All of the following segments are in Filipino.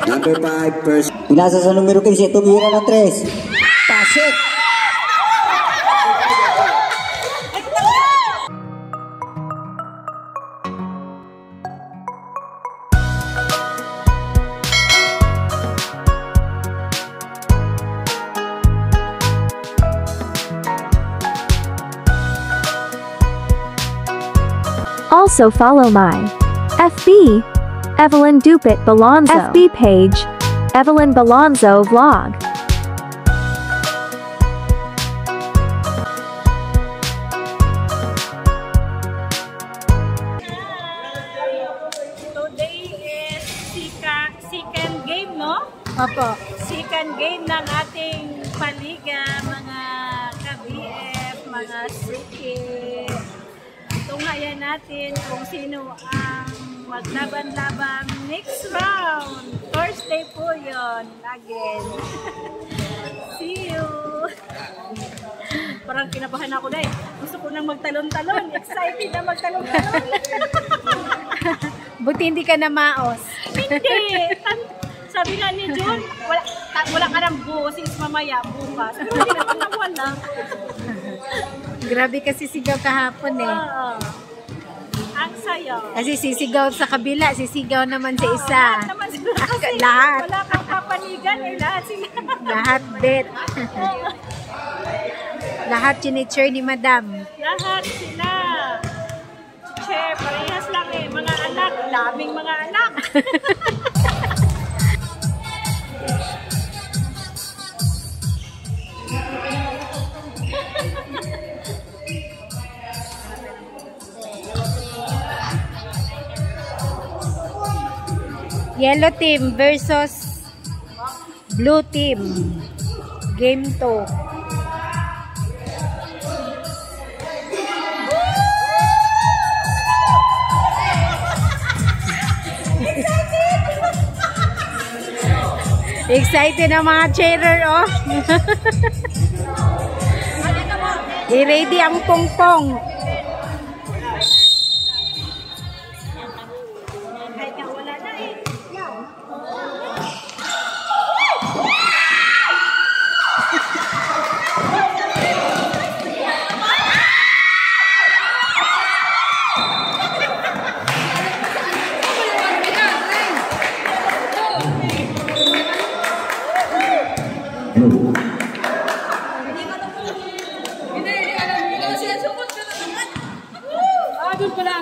Number 5, first. Pinasa sa numero 15, tumira ng 3. Pasik! Also follow my FB, Evelyn Dupit Balonzo, FB page, Evelyn Balonzo Vlog. Today is second game, no? Opo. Second game ng ating paliga, mga ka-BF, mga suki. Tunghayan natin kung sino ang maglaban-laban next round. Thursday po yun. Again. See you! Parang kinabahan ako dahil. Gusto ko nang magtalon-talon. Excited na magtalon-talon. Buti hindi ka na maos. Hindi! Sabi nga ni Jun, wala ka ng boses mamaya, bukas. Pero hindi naman nawala. Grabe kasi sigaw kahapon eh. Ang sayo. Kasi sisigaw sa kabila, sisigaw naman sa isa. Lahat naman sila kasi lahat. Wala kang kapanigan eh, lahat sila. Lahat bet. Lahat chinichir ni Madam. Lahat sila. Che, parehas lang eh. Mga anak, daming mga anak. Yellow team versus blue team. Game 2. Excited ang mga cheerer, oh. I-ready ang pongpong.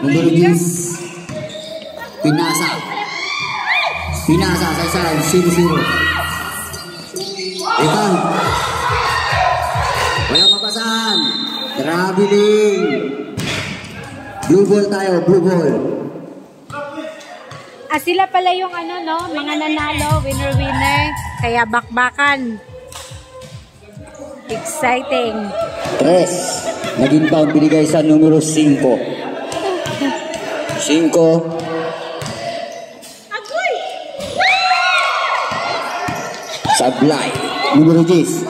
Number 10, Pinasa. Pinasa sa isa, 0-0. Rebound. Walang mapasahan. Traveling. Blue ball tayo, blue ball. Sila pala yung ano, no? Mga nanalo, winner-winner. Kaya bakbakan. Exciting. 3. Naging bound binigay sa numero 5. 5. Sablay. Numero 10.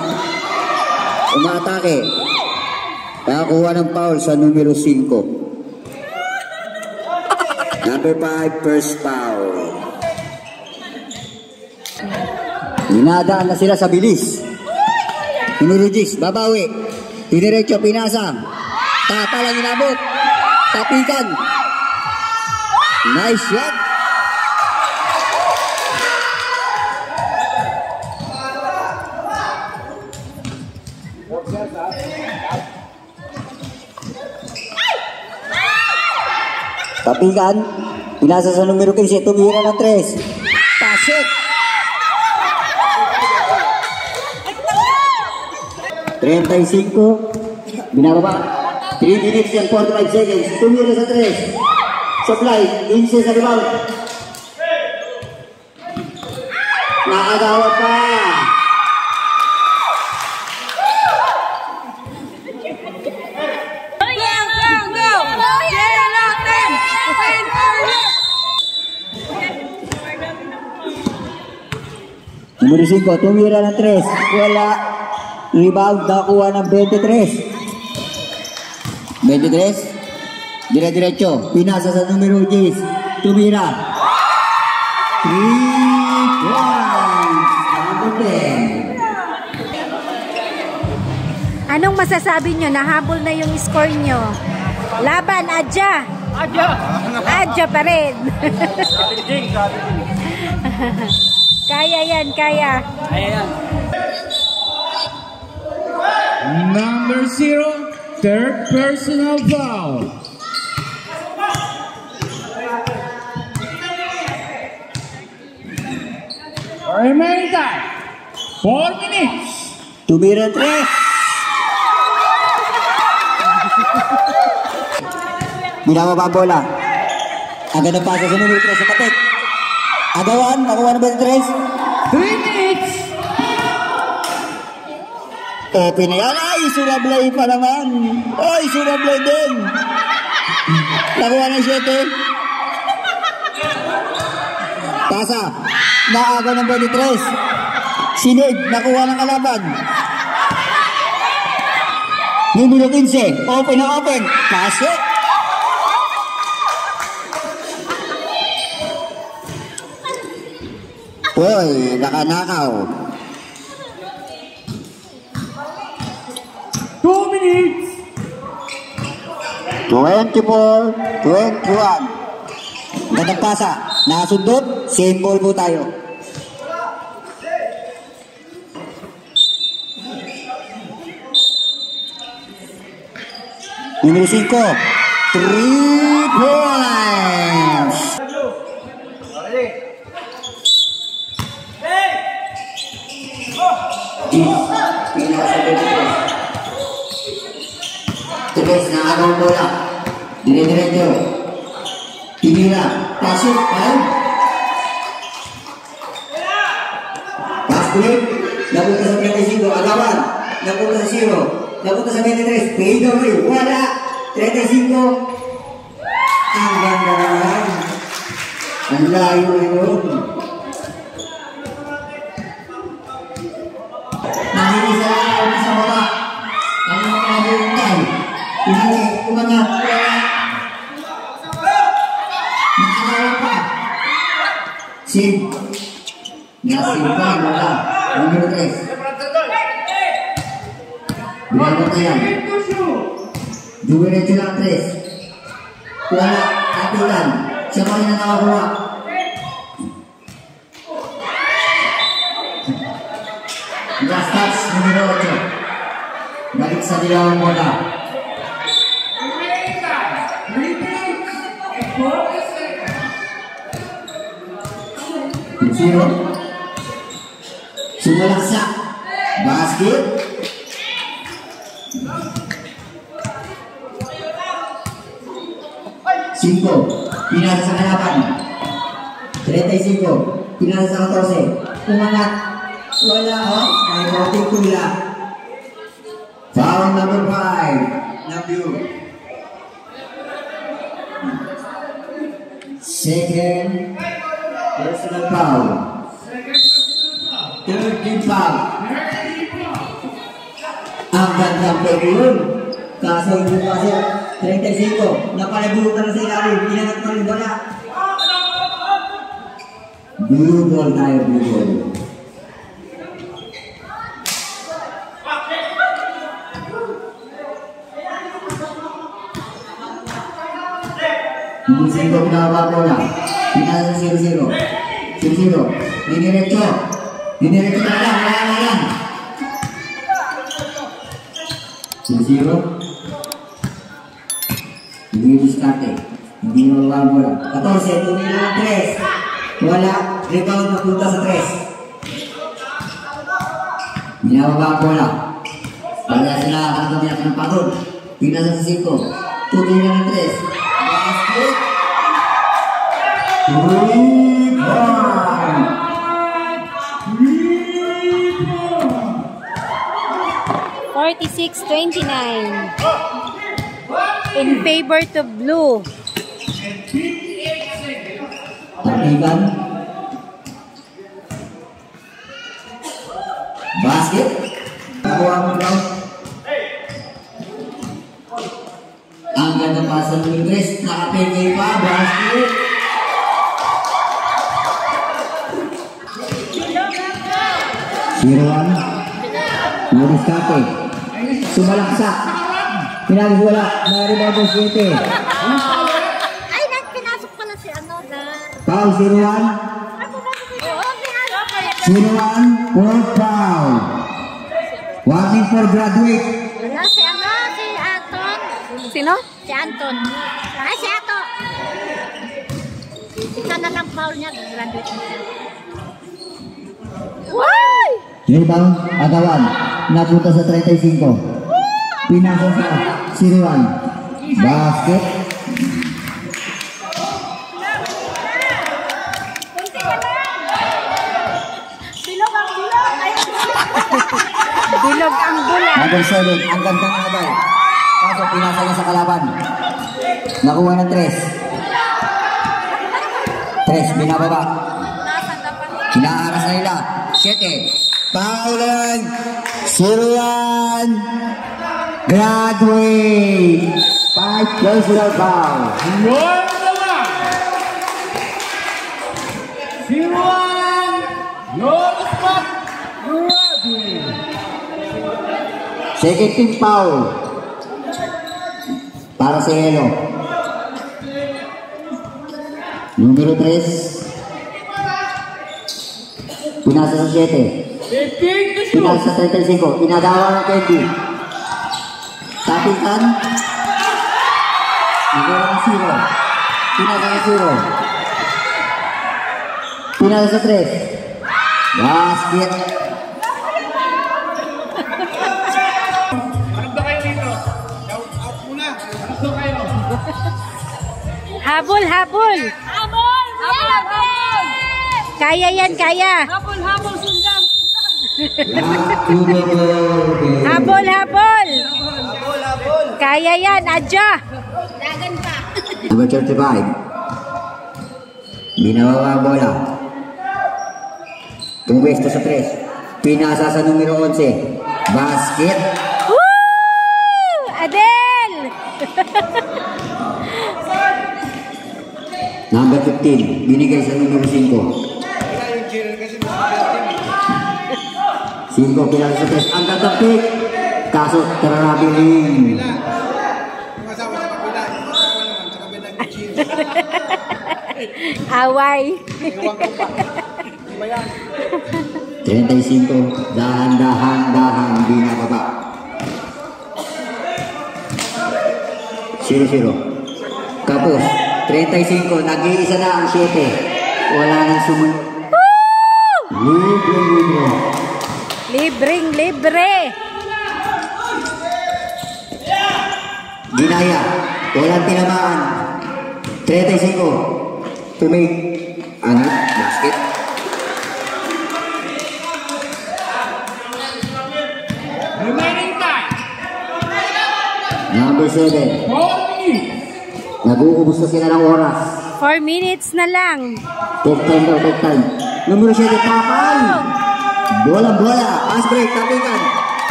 Umatake. Nakakuha ng foul sa numero 5. Number 5, first foul. Dinadaan na sila sa bilis. Numero 10, babawi. Diretso, Pinasa. Tapa lang inabot. Tapikan. Nice shot. Tapikan. Pinasa sa numero 15. Tumira ng 3. Pasik. 35. Binababa. 3 minutes and 45 seconds. Tumira sa 3. Supply. Inse sa rebound. Nakagawa pa. Numero 5, tumira ng 3. Wala. Rebound, nakuha ng 23. 23. Dire-diretso. Pinasa sa numero 10. Tumira. 3 points. Anong masasabi nyo? Nahabol na yung score nyo. Laban, Adja. Adja pa rin. Kaya yan, kaya. Number 0, third personal foul. Remaining time, 4 minutes. Tumira 3. Binababa ang bola. Agad ang pasa sa numero 3 sa Patek. Agawan, nakuha na ba yung 3? 3 minutes. Open na yan. Ay, surablay pa naman. Ay, surablay din. Nakuha na 7. Pasa. Naaga ng 23. Sinid. Nakuha ng kalaban. Numero 15. Open na open. Pasok. Uy, nakanakaw. 2 minutes. 24, 21. Gandang pasa. Nakasundot. Same ball po tayo. Numero 5. 3 points. Terus na agaw bola. Dire-diretso. Tinira. Pasok. Palang. Pass ulit. Napunta sa 35. Agawan. Napunta sa 0. Napunta sa 23. Pwede rin. Wala. 35. Ang ganda naman. Ang layo yun. Nangingisa lang sa baba. Ang mga pagkakutan. Pinali, umangat. Nakalawa pa. Sim. Nasim pa, wala. Numero 3. Binagot na yan. Duwiretso lang 3. Wala, katulan. Siya pa rin ang nakakuha. Last touch, numero 8. Balik sa dilawang bola. Zero. Sumalaksa. Basket. Cinco. Pinasa sa kalaban. 35. Pinasa sa 14. Umangat. Wala. Ay, konting tula. Foul number 5. Nabiu. Second personal foul. Third team foul. Ang gandang pwede yun. Kaso yung kasi 35. Napalagulutan na sa ilalim. Inangat pa rin wala. Blue ball tayo, blue ball. Yung 5 pinababa bola. Pinasa sa 0-0. 0-0. Diniretso. Diniretso na lang. Wala na lang. 0-0. Hindi diskarte. Hindi mababa ang bola. 14. Tumila ng 3. Wala. Rebound napunta sa 3. Binababa ang bola. Wala sila ang kamiyak ng pagod. Pinasa sa 5. Tumila ng 3. Basket. 3 points. 46-29 in favor to blue. Tapigan. Basket. Nakuha mo daw. Ang ganda pa sa Ingles. Nakapigay pa. Basket. Siruan. Muris kate. Sumalaksak. Pinalis wala. Na-rebound ng 7. Ay, pinasok pala si ano na. Foul, 0-1. 0-1, fourth foul. Warning for graduate. Wala si ano, si Anton. Sino? Si Anton. Ay, si Ato. Isa na lang foul niya, graduate na siya. Why? Rebound, Agawan. Napunta sa 35. Pinasa sa 0-1. Basket. Bilog ang bulan. Number 7, ang gandang agay. Kaso pinasa niya sa kalaban. Nakuha ng 3. 3, binababa. Kinaaras na nila. 7. Paulan. 0-1. Graduate. 5 personal foul. Roll the line. 0-1. Roll the spot. Ready. Second team foul. Para sa Yelo. Numero 3. Pinasa sa 7. 15 to shoot. Pinasa sa 35. Pinadawa ng Kendi. Tapitan. Nagawa ng 0. Pinasa sa 0. Pinasa sa 3. Basket. Habol, habol. Habol! Habol! Kaya yan, kaya. Habol! Habol! Sundam! Habol, habol. Kaya yan, Adja. Dagan pa! Number 35. Binawawa ang bola. Tumwesto sa 3. Pinasa sa numero 11. Basket. Woo! Adel! Number 15. Binigay sa numero 5. 5 pinasa sa 3. Ang gandang pick. Kaso trabiling. Away. 35. Dahan-dahan binababa. 0-0. Kapos. 35. Nag-iisa na ang 7. Wala nang sumunod. Libre. Libreng libre. Ginaya. Walang tinamaan. 35. Tumig. Ano? Basket. Remaining time. Number 7. 4 minutes. Nag-uubos na sila ng oras. 4 minutes na lang. Take time daw, take time. Numero 7, tapal. Bola. Pass break, tapikan.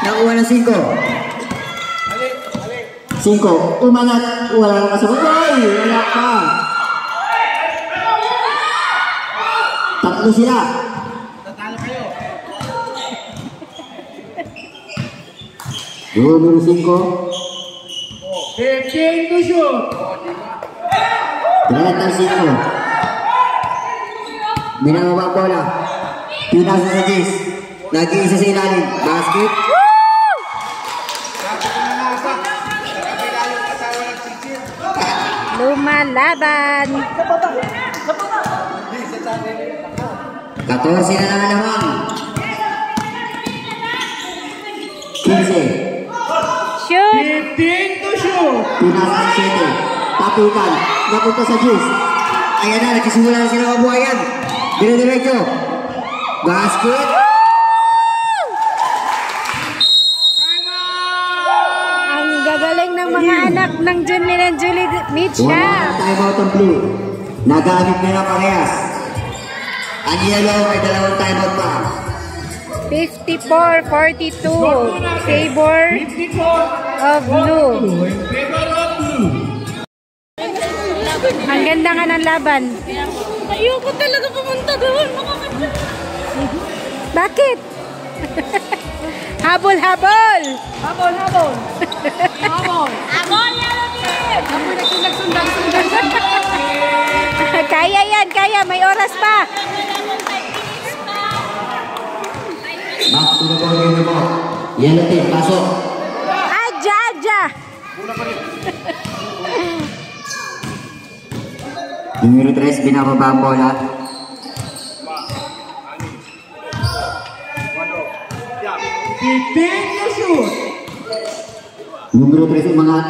Nakuha ng 5. 5. Umangat. Wala nang kasabot. Ay! Wala pa. 3 sila. Numero 5. 15 to shoot. Dalat ng 5. Binababa ang bola. Pinasa sa 10. Nag-iisa sa ilalim. Basket. Lumalaban. 14 na naman. 15. Shoot. 15 to shoot. Pinasa sa 7. Tapikan. Napunta sa juice. Ayan na, nagsisimula na sila kabuhayan. Dire-diretso. Basket. Ang gagaling ng mga anak ng Junlin and Julie Wala Mitcha. na timeout ang blue. Nagamit nila parehas. Ang yellow ay 2 timeout pa. 54-42. Favor 54 of blue. in favor of blue. Ang ganda nga ng laban. Ayoko talaga pumunta doon. Bakit? Habol, habol! Habol, habol. Habol. Habol, yellow team. Habol na nagsundan-sundan. Kaya yan, kaya. May oras pa. Back to the ball game mo. Yellow team, pasok. Adja, adja. Numero 3, binababa ang bola. Numero 3, umangat.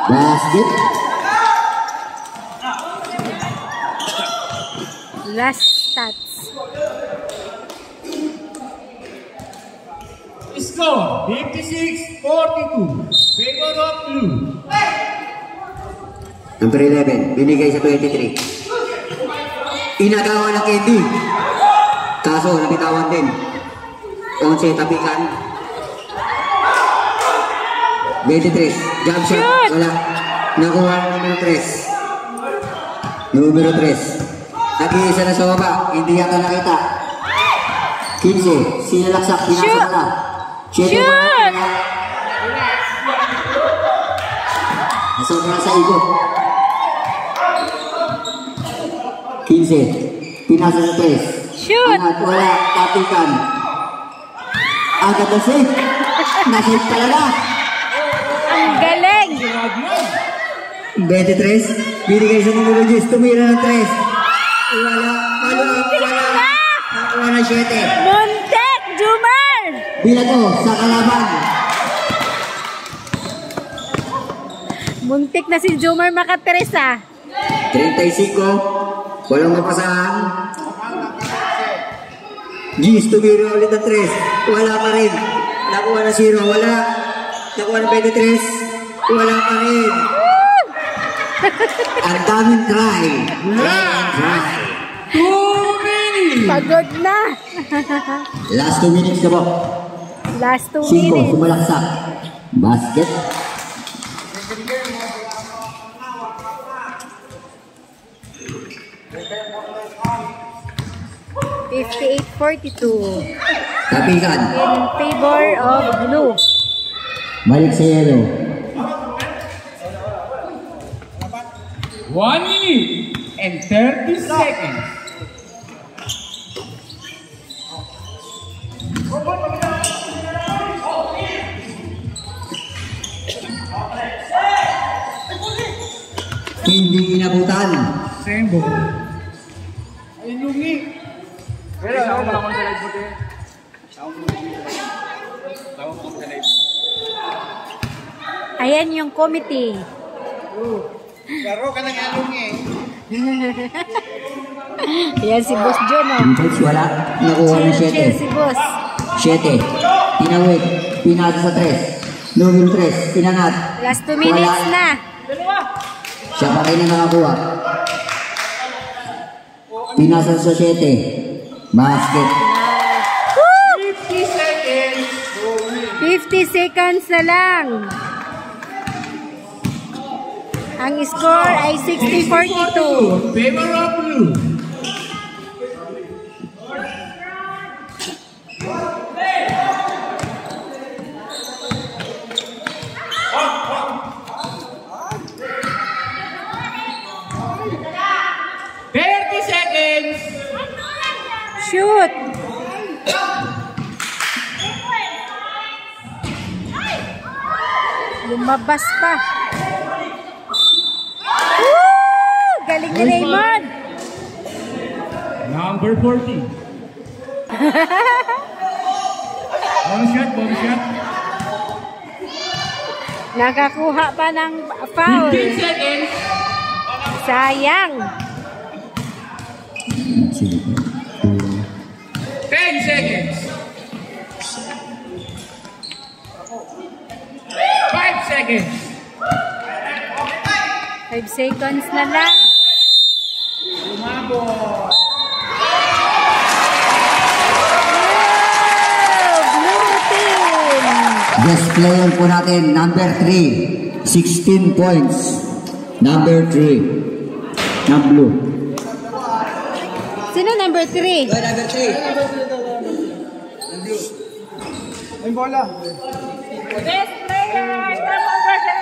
Basket. Last stats. Score 56-42. Favor of blue. Number 11, binigay sa 23. Inagawa ng Candy. Kaso, nabitawan din. 11, tapikan. 23, jump shot. Wala. Nakuha ng numero 3. Numero 3. Nag-iisa na sa baba. Hindi yata nakita. 15, sinalaksak. Pinasok na. Shoot! Nasok na sa igo. 15, pinasa sa 3. Shoot! Angat, wala, tapikan. Agad na safe. Na-safe talaga. Ang galing! 23, binigay sa numero 10, tumira ng 3. Wala, wala. Nakuha ng 7. Muntek, Jumar! Bilato sa kalaban. Muntik na si Jumar makatres ah. 35, walang mapasahan. Gis, tumira ulit ng 3. Wala pa rin. Nakuha na 0, wala. Nakuha ng 23. Wala pa rin. Ang daming try. Try. 2 minutes. Pagod na. Last 2 minutes na po. Last 2 5, minutes. sumalaksak. Basket. $58-42 Tapikan. in favor of blue. Balik sa yellow. 1 minute and 30 seconds. Hindi inabutan. Same ball. Ay, lungi. Pero ako na sa live mo din. Ayan yung committee. Pero ka nang lungi. Ayan si Boss John oh. Coach, wala. Nakuha ng Chill 7. si Boss. 7. Tinawid. Pinasa sa 3. Numero 3. Pinangat. Last 2 minutes Wala. na. Siya pa rin na nakakuha. Pinasa sa 7. Basket. 50 seconds. 50 seconds na lang. Ang score ay 60-42. Favor of blue. Shoot! Lumabas pa. Woo! Galing ni Raymond. Number 14. Bomb shot, bomb shot. Nakakuha pa ng foul. 15 seconds. Sayang. 10 seconds. 5 seconds. 5 seconds na lang. Lumabot. Blue team. Guest player po natin, number 3. 16 points. Number 3. Na blue. Sino number 3? Number 3. Ay, bola. Best player! Turnover siya.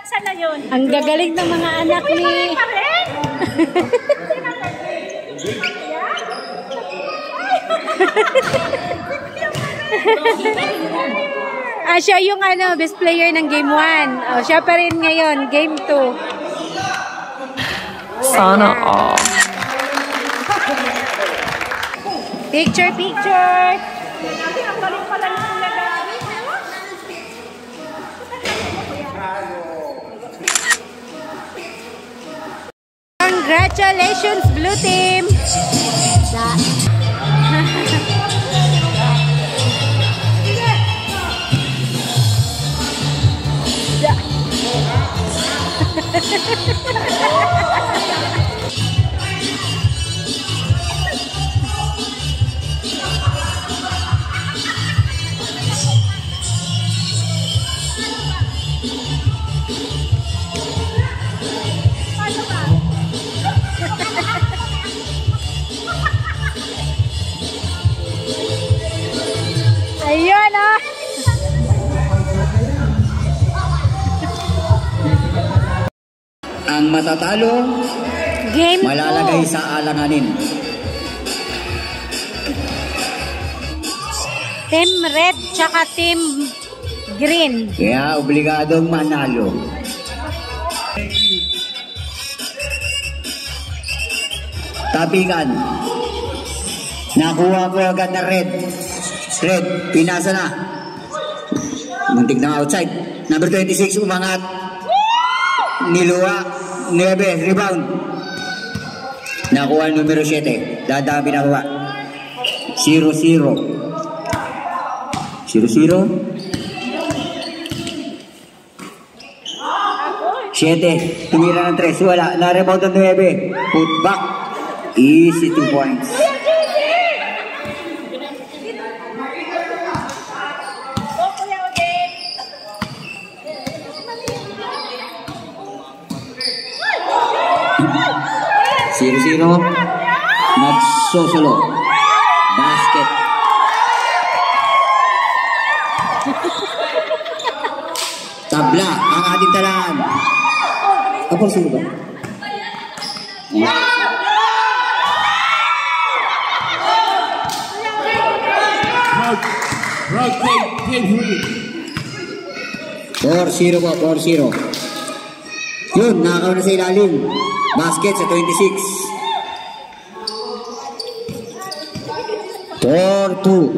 Sana yun? Ang gagaling ng mga anak ni... Pa rin? Siya yung best player ng game 1. Siya pa rin ngayon, game 2. Sana all. Picture, picture! Ang galing pala ng Kuya Gary. Congratulations, Blue Team! Ayun, ah! Ang matatalo, Game 2. malalagay sa alanganin. Team Red tsaka Team Green. Kaya obligadong manalo. Tapikan. Nakuha ko agad na red. Red, pinasa na. Muntik na outside. Number 26, umangat. Niluwa. 9, rebound. Nakuha numero 7. Dadami na kuha. 0-0. 0-0. 7. Tumira ng 3. Wala. Na-rebound ng 9. Put back. Easy 2 points. Zero. Nagsosolo. Basket. Tabla ang ating talaan. Apa sino ba? Proud play Huli. 4-0 po, 4-0. Yun, nakakaw na sa ilalim. Basket sa 26. 4-2.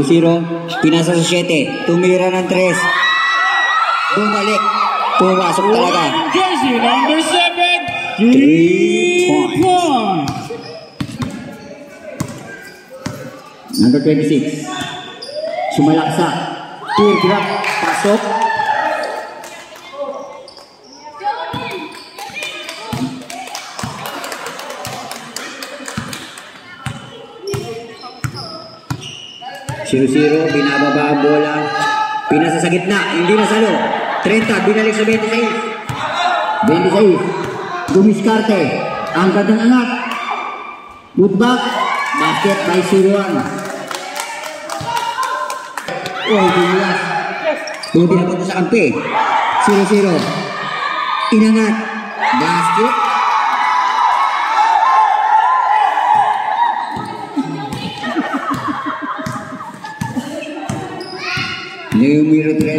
Zero. Pinasa sa 7. Tumira ng 3. Bumalik. Pumasok talaga. Jersey number 7. 3 points. Number 26. Sumalaksa. Teardrop. Pasok. Zero. Binababa ang bola. Pinasa sa gitna. Hindi nasalo. 30. Binalik sa 26. 26. Dumiskarte. Ang gandang anak. Putback. Basket by 0-1. Bilas. Buti na punta sa kampi. 0-0. Inangat. Basket. Numero 30.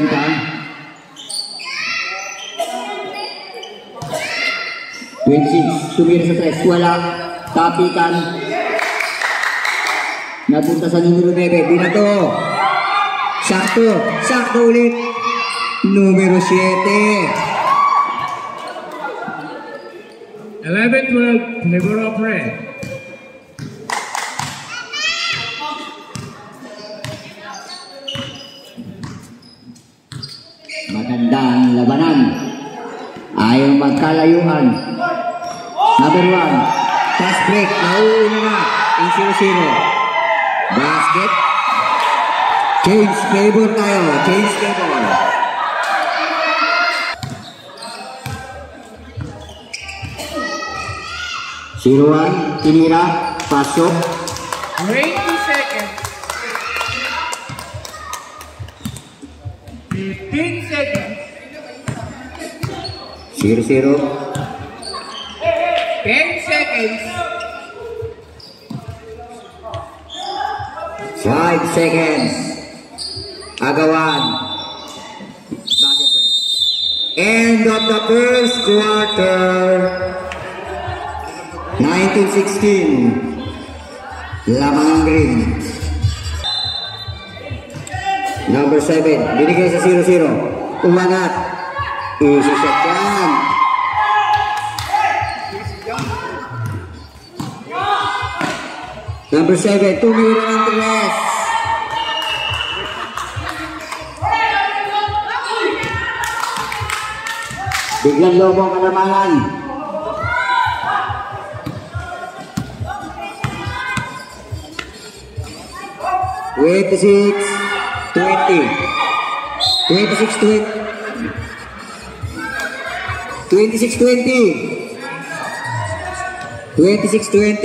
Tumira sa 3. Wala. Tapikan. Napunta sa numero 9. Binato. Sakto ulit. Numero 7. 11-12, Negoro Pre. Magandang labanan. Ayaw magkalayuan. Number 1. Fast break. Nauuna na. Ang 0-0. Basket. Change favor tayo. Change favor. 0-1, tinira, pasok. 20 seconds. 15 seconds. 0-0. 10 seconds. 5 seconds. Agawan. End of the first quarter. 19-16. Lamang green. Number 7. Binigay sa 0-0. Umangat. Isi-shot yan. Number 7. Tumira ng 3. Biglang lobong kalamanan. Twenty-six, 20. 26-20. 26-20. 26-20.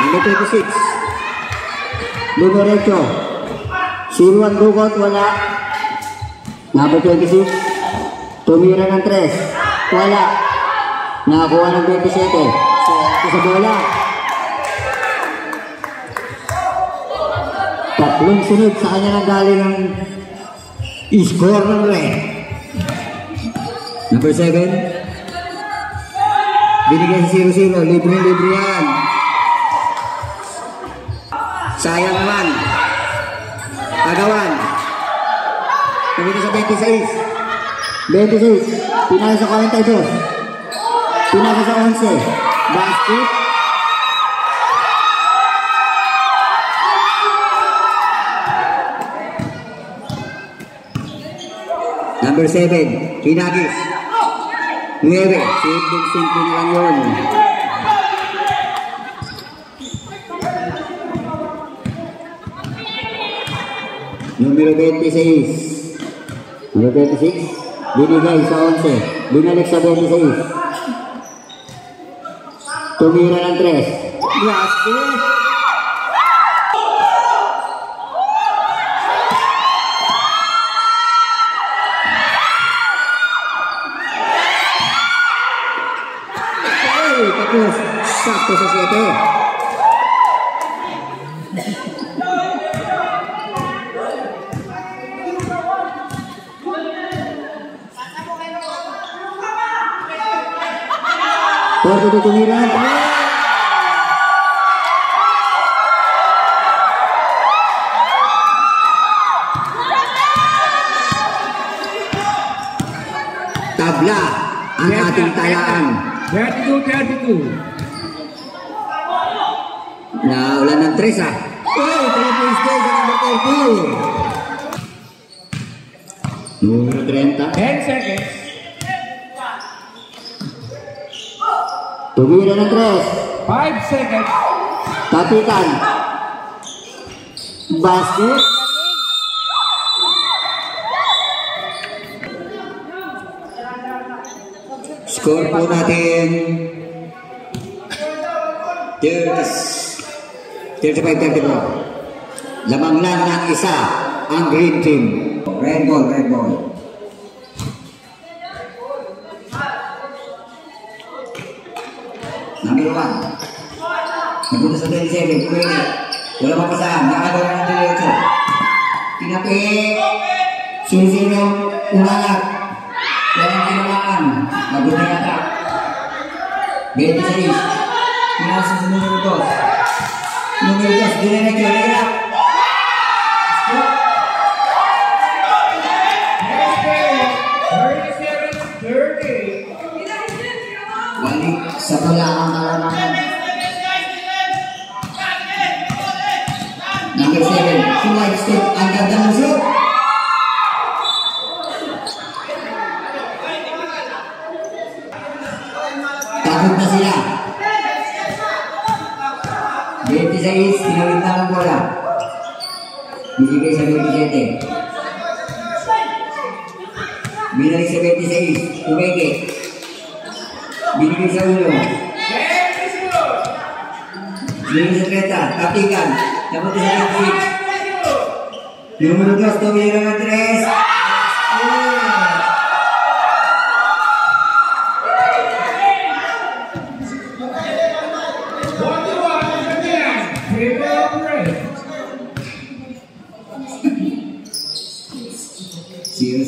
Number 26. Lumerecho. Sinuan Dugot, wala. Number 26. Tumira ng 3. Wala. Nakakuha ng 27. Sa bola. Tatlong sunod sa kanya nang galing ang score ng red. Number 7. Binigay sa 0-0. Libre yan. Sayang naman. Agawan. Pagkita sa 26. 26. Pinasa sa 42. Pinasa sa 11. Basket. Number 7. Kinagis. 9. Simple lang yun. Numero 26. Numero 26. Binigay sa 11. Binalik sa 26. Tumira ng 3. Basket. Tapos, sakto sa 7. Porto de tumira. Tabla ang ating tayaan. 32-32. Naulan ng 3 ah. Oh, 3 stage sa number 30. Numero 30. 10 seconds. Tumira ng 3. 5 seconds. Tapitan. Basket. Score po natin 35-34. Lamang lang ng isa ang green team. Red ball, red ball. Number 1. Napunta sa 27. Wala mapasahan. Nakagawa ng diretso. Tinapik. Susunod. Umangat. Walang tinamaan. Mabuti yata. 26. Pinasa sa numero 2. Numero 2. Diretso. Diretso. Balik sa pula ang kalamanan. Number 7. Sumay step. Ang ganda ng shoot. Takot na sila. 26. Tinawid na ang bola. Binigay sa 27. Binalik sa 26. Umeke. Binigay sa 1. Binigay sa 30. Tapikan. Dapat sa 26. Número 2. Tumira ng 3.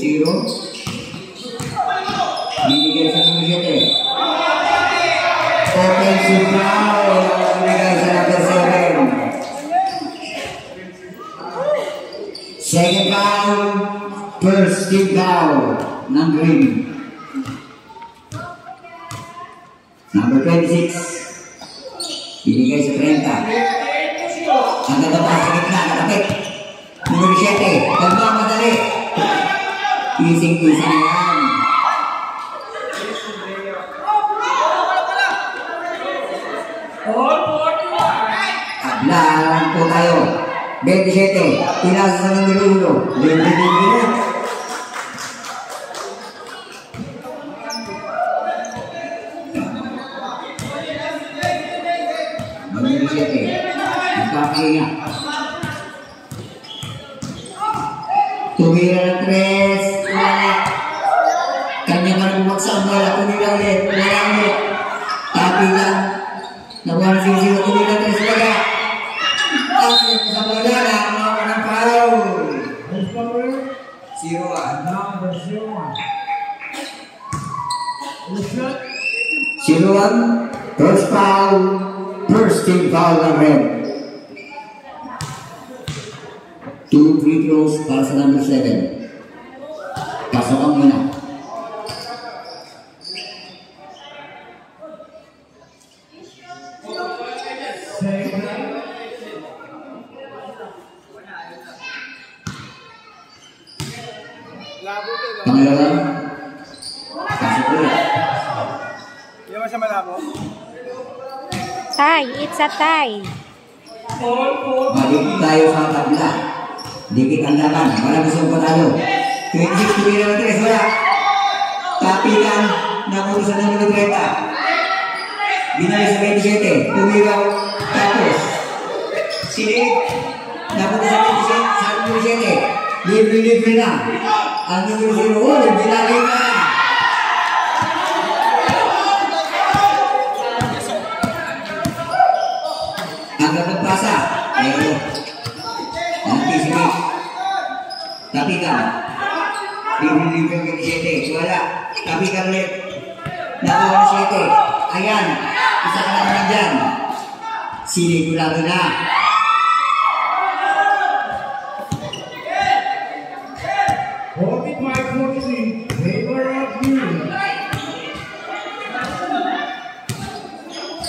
Zero. Binigay sa number 7. Offensive foul. Binigay sa number 7. Second foul. First team foul ng Green. Number 26. Binigay sa 30. Ang ganda pa sa gitna. Katapit. Number 7. Nagmamadali. Ising-ising yan. Ablaan po tayo. 27. Pinasa sa numero 1. 20 Numero 7. Nagpapahinga. Tumira ng 3. Kanya ka nang bumaksak. Wala. Tumira ulit. Wala ulit. Tapi lang. Nakuha na 0. Tumira 3. Wala. At sa bola na. Mga ng foul. 0-1. 0-1. First foul. First team foul ng Red. 2 free throws para sa number 7. Pasok ang muna. Pangalawa. Pasok ulit. Hindi mo siya malabo? Tie. It's a tie. Balik tayo sa tabla. Dikit ang laban. Wala gusto pa tayo. 26 tumira ng 3. Wala. Tapikan. Nakuha sa numero 30. Binalik sa 27. Tumira. Tapos. Sinig. Nakuha sa 27. Sa numero 7. Libre na. Ang numero 0. Binalik na. Agad nagpasa. Ayun. Anticipate. Tapikan. Libre ng 27. Wala. Tapikan ulit. Nakuha ng 7. Ayan. Isa ka lang nandyan. Sinigurado na.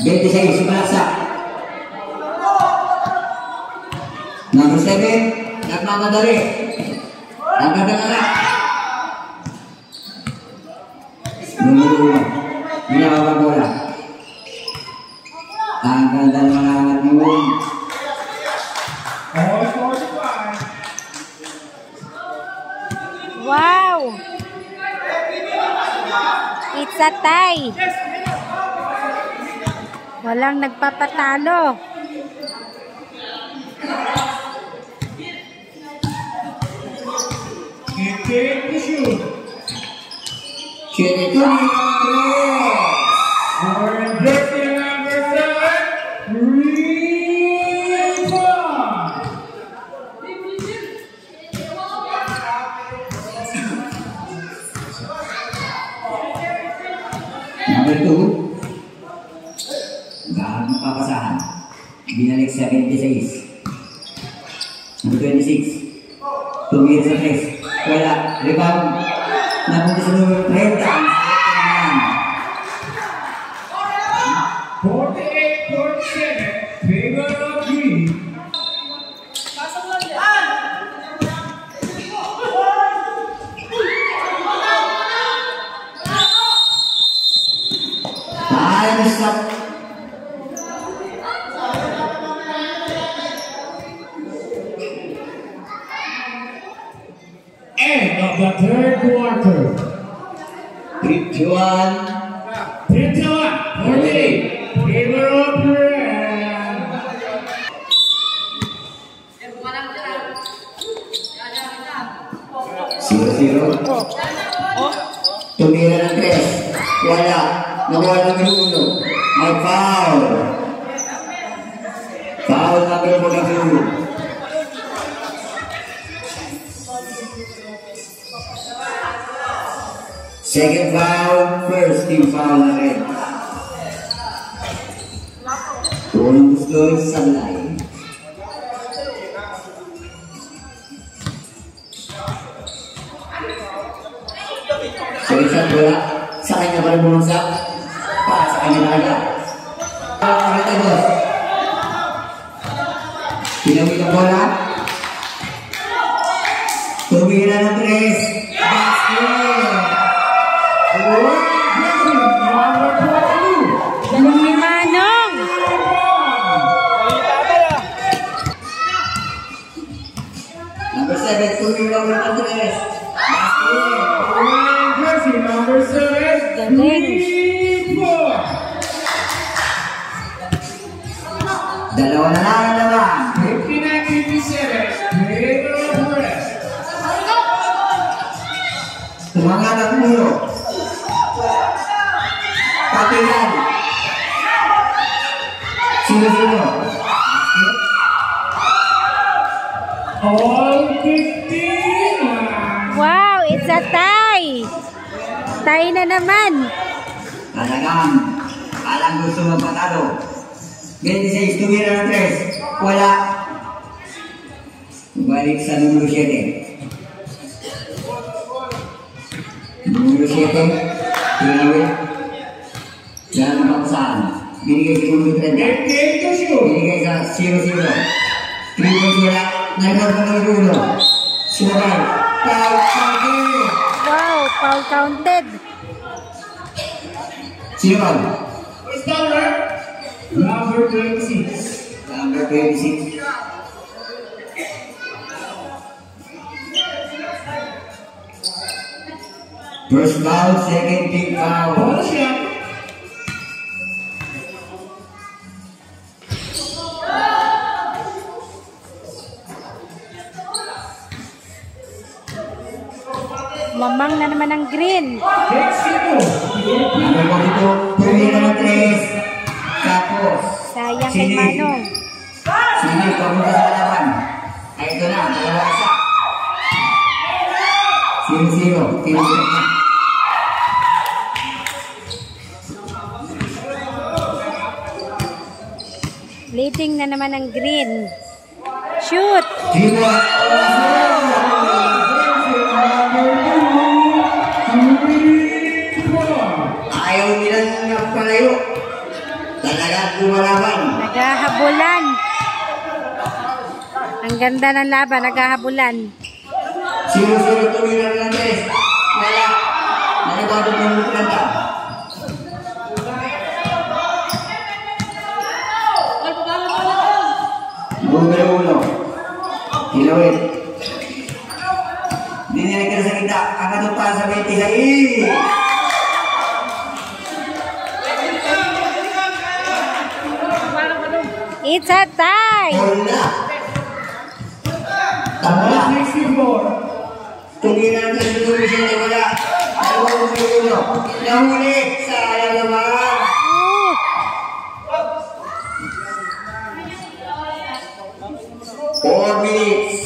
Bete sa iyo, sumalaksak. Number 7, nagmamadali. Ang ganda na. Numero 1, ginawang bola. Ang ganda ng mga angat mo. Wow! It's a tie. Walang nagpapatalo. Siete tumira ng 3. Number 2. Gahang papasahan. Binalik sa 26. Number 26. Tumira sa 3. Wala. Rebound. Napunta sa numero 30. 48-47. Favor of Green. Time stop. of the third quarter. 51. 48. Favor of Red. 0-0. Tumira ng 3. Wala. Nakuha ng minuto. May foul. Foul number 42. Second foul, first team foul na rin. Unang gusto sa line. So, isang bola. Sa kanya pa rin bumagsak. Para sa kanya na agad. Pakita boss. Pinawin ang bola. Tumira ng 3. Basket! Galing ni Manong. Number 7, tumira ng 3. Jersey number 7. Galing. 3-4. Dalawa na lang ang naman. 59-57. Favor of Red. Tumangat ang ulo. Patilan. Sino-sino? All 15. Wow, it's a tie. Tie na naman. Talagang, alang gusto magpatalo. 26, tumira ng 3. Wala. Balik sa numero 7. Numero 7. Tinawin. Yan ang papasahan. Binigay sa numero 30. Binigay sa 0-0. 3 points wala. Nagkaroon ng numero 1. Sumabay. Foul counted. Wow, foul counted. Sino ba? Number 26. Number 26. First foul, second team foul. Ball shot. Mamang na naman ang green. Mexico. Number 42, tumira ng 3. Tapos, Sayang kay Manong. Sige, pamunta sa kalaban. Ay, ito na, dalawa isa. 0-0. Leading na naman ang green. Shoot! Ayaw nilang nagpalayo. Talagang lumalaban. Naghahabulan. Ang ganda ng laban, naghahabulan. 0-0 tumira ng 3. Wala. Nanibado ng planta. Numero 1. Hilawin. Dinilig ka na sa kita. Ang katupa sa 26. It's a tie! Wala. Tama. 64. Tumira ng 3. Tumira wala. Ayaw mo sa 1. Nahuli. Sayang naman. Oh, 4 minutes.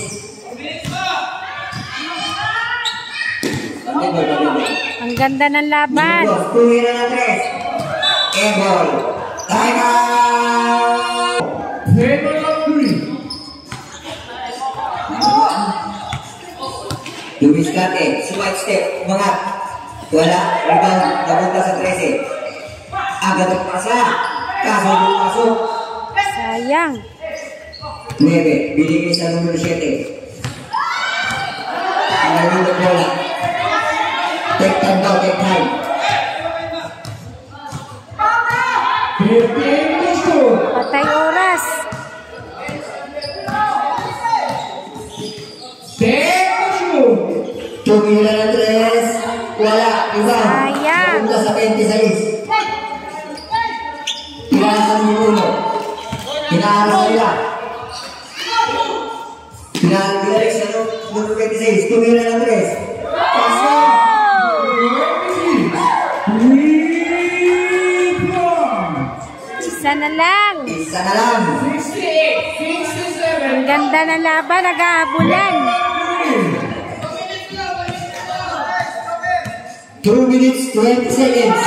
ang ganda ng laban. Tumira ng 3. Ebol. Time out. Favor of Green. Dumiskate. Swipe step. Umangat. Wala. Rebound. Napunta sa 13. Agad ang pasa. Kaso pumasok. Sayang. 9. Binigay sa numero 7. Ang nalulog bola. Take time daw. Take time. 15 to shoot. Patay oras. 10 to shoot. Tumira ng 3. Wala. Iba. Sayang. Napunta sa 26. Tinasan yung ulo. Tinaaras nila. Tinaaras sa numero 26. Tumira ng 3. Isa na lang. Isa na lang. Ang ganda ng laban, nag-aabulan. 2 minutes, 20 seconds.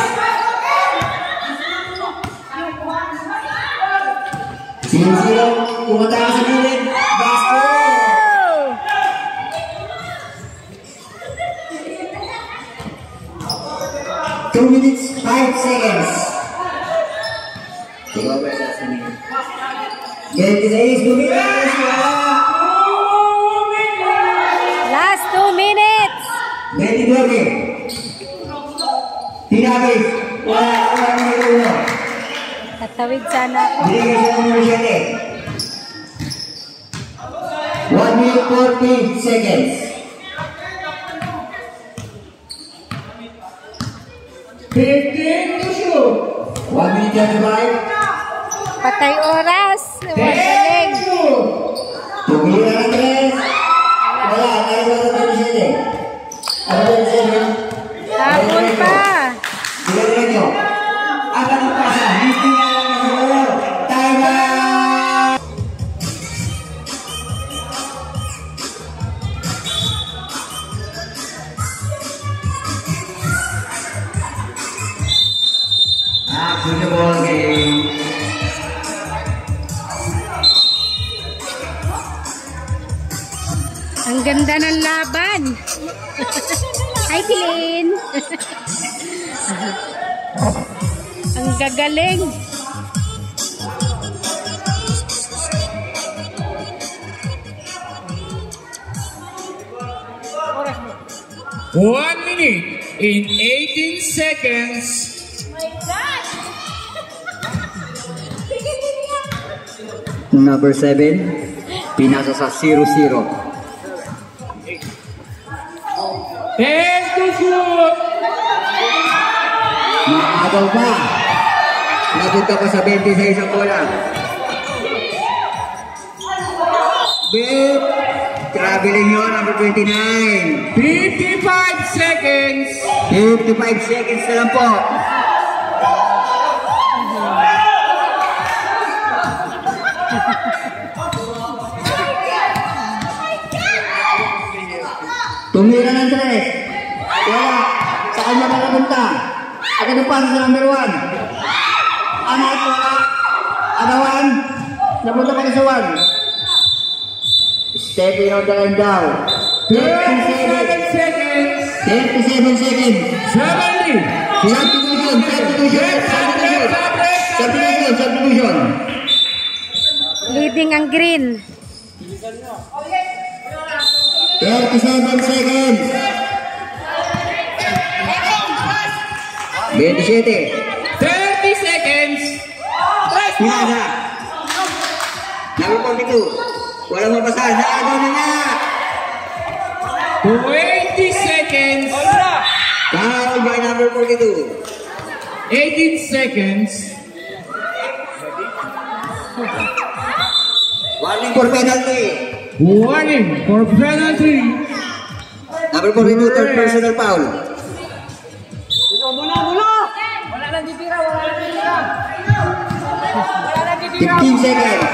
Sino-sino, pumunta ka sa gilid. Basket! 2 minutes, 5 seconds. Sige, over sa sinin. 26, bumilis! Last 2 minutes. 29. Tinabis. Wala numero 1. Tatawid sana ako. Binigay siya ng numero 7. 1 minute 40 seconds. 15 to shoot. 1 minute 35. Patay oras. Magaling. Tumira ng 3. Wala, tayo sa numero 7. Ano ba yung 7? Habol pa. Bilagyan nyo. Ang anong pasa? Hindi nga lang sa lolo. Time out! To the ball game. Ang ganda ng laban. Hi, Pilin. Ang gagaling. One minute in 18 seconds. Number 7, pinasa sa 0-0. 10 to shoot. Maagaw pa. Napunta pa sa 26 ang bola. Bip. Traveling yun, number 29. 55 seconds. 55 seconds na lang po. Tumira ng 3. Wala. Sa kanya ba napunta? Agad ang pasa sa number 1. Anak, wala. Agawan. Napunta pa na sa 1. Stepping on the line down. 37 seconds. 37 seconds. 70. Substitution. Substitution. Leading ang green. 37 seconds. 27. 30 seconds. Pinasa. Number 42. Walang mabasahan. Naagaw na nga. 20 seconds. Foul by number 42. 18 seconds. Warning for penalty. Warning for penalty. Number 42, third personal foul. 15 seconds.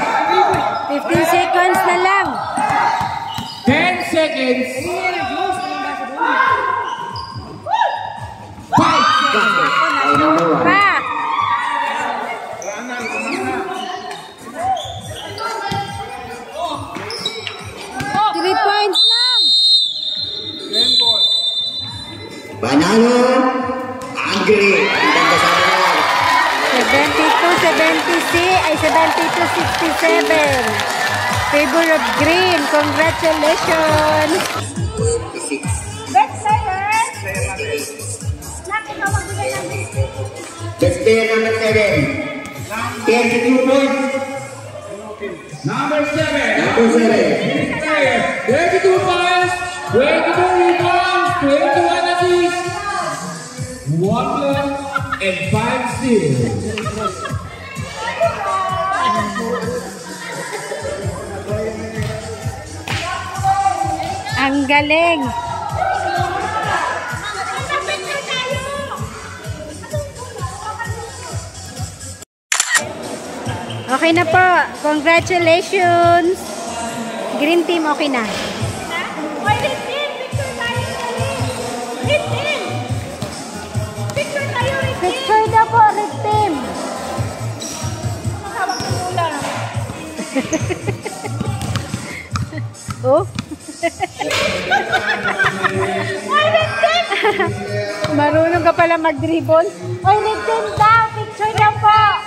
15 seconds na lang. 10 seconds. 5 seconds. Ay, number 1. Pa. Three points lang. Panalo. Angry. Ang ganda sa kanila. 72-67. Favor of green. Congratulations. 46. Best player number 7. 32 points. Number 7. Number 7. 32 points. 22 rebounds. 21 apiece. 1 left and 5 still. Ang galing. Okay na po. Congratulations. Green team, okay na. Oy, red team! Picture tayo! Red team! Picture tayo, red team! Picture na po, red team. Hawak ko muna. Oh. Oy, red team! Marunong ka pala mag-dribble. Oy, red team daw. Picture na po.